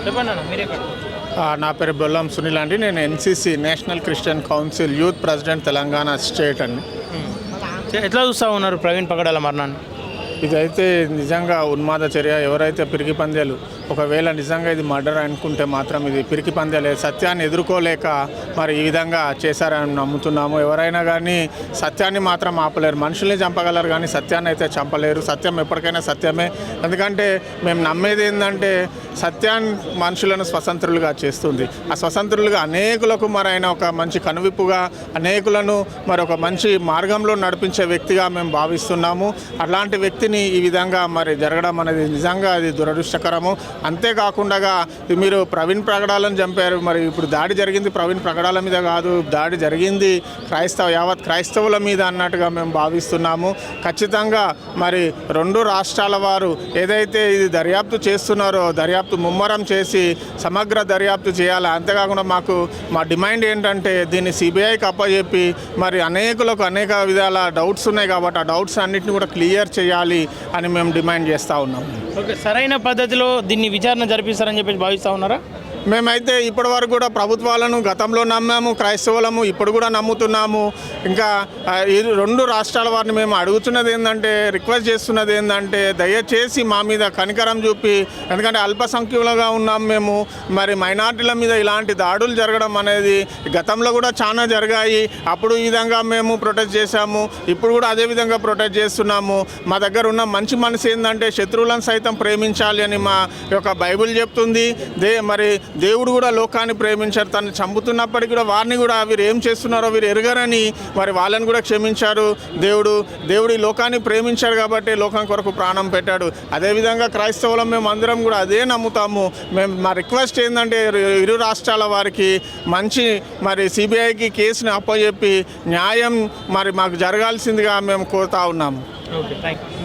చెప్పండి అన్న మీరు ఎక్కడ? నా పేరు బొల్లం సునీల్ అండి. నేను NCC national Christian council youth president Telangana state అండి. ఎట్లా చూస్తూ ఉన్నారు ప్రవీణ్ పగడాల మరణాన్ని? ఇదైతే నిజంగా ఉన్మాద చర్య. ఎవరైతే పిరికి పందేలు ఒకవేళ నిజంగా ఇది మర్డర్ అనుకుంటే మాత్రం ఇది పిరికి పందేలే. సత్యాన్ని ఎదుర్కోలేక మరి ఈ విధంగా చేశారని నమ్ముతున్నాము. ఎవరైనా కానీ సత్యాన్ని మాత్రం ఆపలేరు. మనుషుల్ని చంపగలరు కానీ సత్యాన్ని అయితే చంపలేరు. సత్యం ఎప్పటికైనా సత్యమే. ఎందుకంటే మేము నమ్మేది ఏంటంటే సత్యాన్ని మనుషులను స్వతంత్రులుగా చేస్తుంది. ఆ స్వతంత్రులుగా అనేకులకు మరి ఆయన ఒక మంచి కనువిప్పుగా అనేకులను మరి ఒక మంచి మార్గంలో నడిపించే వ్యక్తిగా మేము భావిస్తున్నాము. అట్లాంటి వ్యక్తిని ఈ విధంగా మరి జరగడం అనేది నిజంగా అది దురదృష్టకరము. అంతేకాకుండా మీరు ప్రవీణ్ పగడాలను చంపారు. మరి ఇప్పుడు దాడి జరిగింది ప్రవీణ్ పగడాల మీద కాదు, దాడి జరిగింది యావత్ క్రైస్తవుల మీద అన్నట్టుగా మేము భావిస్తున్నాము. ఖచ్చితంగా మరి రెండు రాష్ట్రాల వారు ఏదైతే ఇది దర్యాప్తు చేస్తున్నారో దర్యాప్తు ముమ్మరం చేసి సమగ్ర దర్యాప్తు చేయాలి. అంతేకాకుండా మా డిమాండ్ ఏంటంటే దీన్ని సిబిఐకి అప్పచెప్పి మరి అనేకులకు అనేక విధాల డౌట్స్ ఉన్నాయి కాబట్టి ఆ డౌట్స్ అన్నింటినీ కూడా క్లియర్ చేయాలి అని మేము డిమాండ్ చేస్తూ ఉన్నాము. ఓకే, సరైన పద్ధతిలో దీన్ని విచారణ జరిపిస్తారని చెప్పి భావిస్తూ ఉన్నారా? మేమైతే ఇప్పటి వరకు కూడా ప్రభుత్వాలను గతంలో నమ్మాము, క్రైస్తవులము ఇప్పుడు కూడా నమ్ముతున్నాము. ఇంకా ఈ రెండు రాష్ట్రాల వారిని మేము అడుగుతున్నది ఏంటంటే, రిక్వెస్ట్ చేస్తున్నది ఏంటంటే దయచేసి మా మీద కనికరం చూపి, ఎందుకంటే అల్పసంఖ్యులుగా ఉన్నాం మేము. మరి మైనార్టీల మీద ఇలాంటి దాడులు జరగడం అనేది గతంలో కూడా చాలా జరిగాయి. అప్పుడు ఈ విధంగా మేము ప్రొటెస్ట్ చేశాము, ఇప్పుడు కూడా అదే విధంగా ప్రొటెస్ట్ చేస్తున్నాము. మా దగ్గర ఉన్న మంచి మనసు ఏంటంటే శత్రువులను సైతం ప్రేమించాలి అని మా యొక్క బైబిల్ చెప్తుంది. మరి దేవుడు కూడా లోకాన్ని ప్రేమించారు. తను చంపుతున్నప్పటికీ కూడా వారిని కూడా వీరు ఏం చేస్తున్నారో వీరు ఎరగరని మరి వాళ్ళని కూడా క్షమించారు. దేవుడు ఈ లోకాన్ని ప్రేమించాడు కాబట్టి లోకం కొరకు ప్రాణం పెట్టాడు. అదేవిధంగా క్రైస్తవులం మేము అందరం కూడా అదే నమ్ముతాము. మా రిక్వెస్ట్ ఏంటంటే ఇరు రాష్ట్రాల వారికి మంచి మరి సిబిఐకి కేసుని అప్పచెప్పి న్యాయం మరి మాకు జరగాల్సిందిగా మేము కోరుతా ఉన్నాము.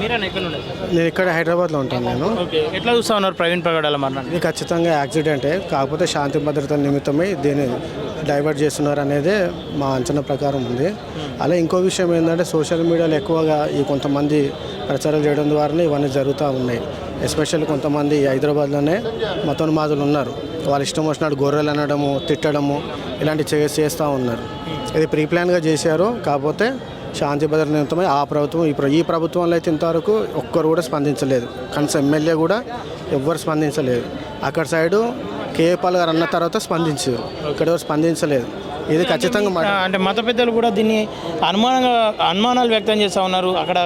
నేను ఇక్కడ హైదరాబాద్లో ఉంటాను. నేను ఎట్లా చూస్తా ఉన్నారు ప్రవీణ్ పగడాల మరణాన్ని? ఇది ఖచ్చితంగా యాక్సిడెంటే, కాకపోతే శాంతి భద్రతల నిమిత్తమై దీన్ని డైవర్ట్ చేస్తున్నారు అనేది మా అంచనా ప్రకారం ఉంది. అలా ఇంకో విషయం ఏంటంటే సోషల్ మీడియాలో ఎక్కువగా ఈ కొంతమంది ప్రచారం చేయడం ద్వారానే ఇవన్నీ జరుగుతూ ఉన్నాయి. ఎస్పెషల్లీ కొంతమంది హైదరాబాద్లోనే మతోన్మాదులు ఉన్నారు. వాళ్ళు ఇష్టం వచ్చినట్టు గొర్రెలు అనడము, తిట్టడము ఇలాంటివి చేస్తూ ఉన్నారు. ఇది ప్రీ ప్లాన్గా చేశారు. కాకపోతే శాంతి భద్రత నిమిత్తమై ఆ ప్రభుత్వం ఈ ప్రభుత్వంలో అయితే ఇంతవరకు ఒక్కరు కూడా స్పందించలేదు. కనీసం ఎమ్మెల్యే కూడా ఎవ్వరు స్పందించలేదు. అక్కడ సైడు కేపాల్ గారు అన్న తర్వాత స్పందించారు, ఇక్కడ ఎవరు స్పందించలేదు. ఇది ఖచ్చితంగా అంటే మత పెద్దలు కూడా దీన్ని అనుమానాలు వ్యక్తం చేస్తూ ఉన్నారు. అక్కడ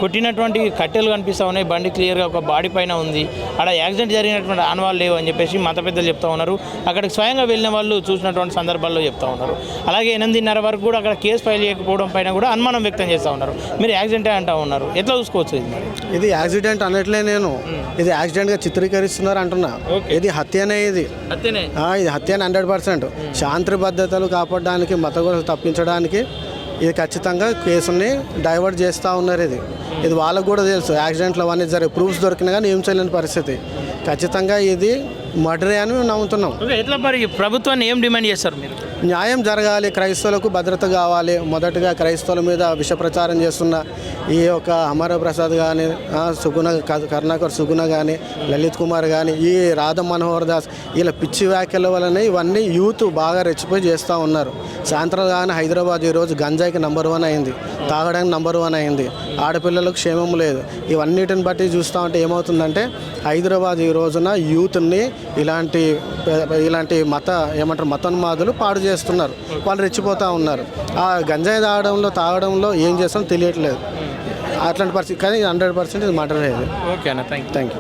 కొట్టినటువంటి కట్టెలు కనిపిస్తూ ఉన్నాయి, బండి క్లియర్గా ఒక బాడీ పైన ఉంది, అక్కడ యాక్సిడెంట్ జరిగినటువంటి ఆనవాళ్ళు లేవు అని చెప్పేసి మత పెద్దలు చెప్తూ ఉన్నారు. అక్కడికి స్వయంగా వెళ్ళిన వాళ్ళు చూసినటువంటి సందర్భాల్లో చెప్తూ ఉన్నారు. అలాగే 8:30 వరకు కూడా అక్కడ కేసు ఫైల్ చేయకపోవడం పైన కూడా అనుమానం వ్యక్తం చేస్తూ ఉన్నారు. మీరు యాక్సిడెంటే అంటూ ఉన్నారు, ఎట్లా చూసుకోవచ్చు ఇది యాక్సిడెంట్ అనట్లే నేను, ఇది యాక్సిడెంట్గా చిత్రీకరిస్తున్నారు అంటున్నా. ఇది హత్యనే, ఇది హత్యనే 100%. శాంతి భద్రతలు కాపాడడానికి, మత గొడవలు తప్పించడానికి ఇది ఖచ్చితంగా కేసుని డైవర్ట్ చేస్తూ ఉన్నారు. ఇది వాళ్ళకు కూడా తెలుసు. యాక్సిడెంట్లు అవన్నీ జరిగే ప్రూఫ్స్ దొరికినా కానీ ఏం చేయలేని పరిస్థితి. ఖచ్చితంగా ఇది మర్డరే అని మేము నమ్ముతున్నాం. ఎట్లా మరి ప్రభుత్వాన్ని ఏం డిమాండ్ చేస్తారు మీరు? న్యాయం జరగాలి, క్రైస్తవులకు భద్రత కావాలి. మొదటగా క్రైస్తవుల మీద విష ప్రచారం చేస్తున్న ఈ యొక్క అమర ప్రసాద్ కానీ, కరుణాకర్ సుగుణ కానీ, లలిత్ కుమార్ కానీ, ఈ రాధా మనోహర్ దాస్ ఇలా పిచ్చి వ్యాఖ్యల వలన ఇవన్నీ యూత్ బాగా రెచ్చిపోయి చేస్తూ ఉన్నారు. సాయంత్రం కానీ హైదరాబాద్ ఈరోజు గంజాయికి నెంబర్ 1 అయింది, తాగడానికి నెంబర్ 1 అయింది, ఆడపిల్లలకు క్షేమం లేదు. ఇవన్నిటిని బట్టి చూస్తూ ఉంటే ఏమవుతుందంటే హైదరాబాద్ ఈ రోజున యూత్ని ఇలాంటి మతోన్మాదులు పాడు చేస్తున్నారు. వాళ్ళు రెచ్చిపోతూ ఉన్నారు. ఆ గంజాయి తాగడంలో ఏం చేస్తామో తెలియట్లేదు. అట్లాంటి పరిస్థితి. కానీ 100% ఇది మర్డర్ అయ్యేది. ఓకే అన్న, థ్యాంక్ యూ.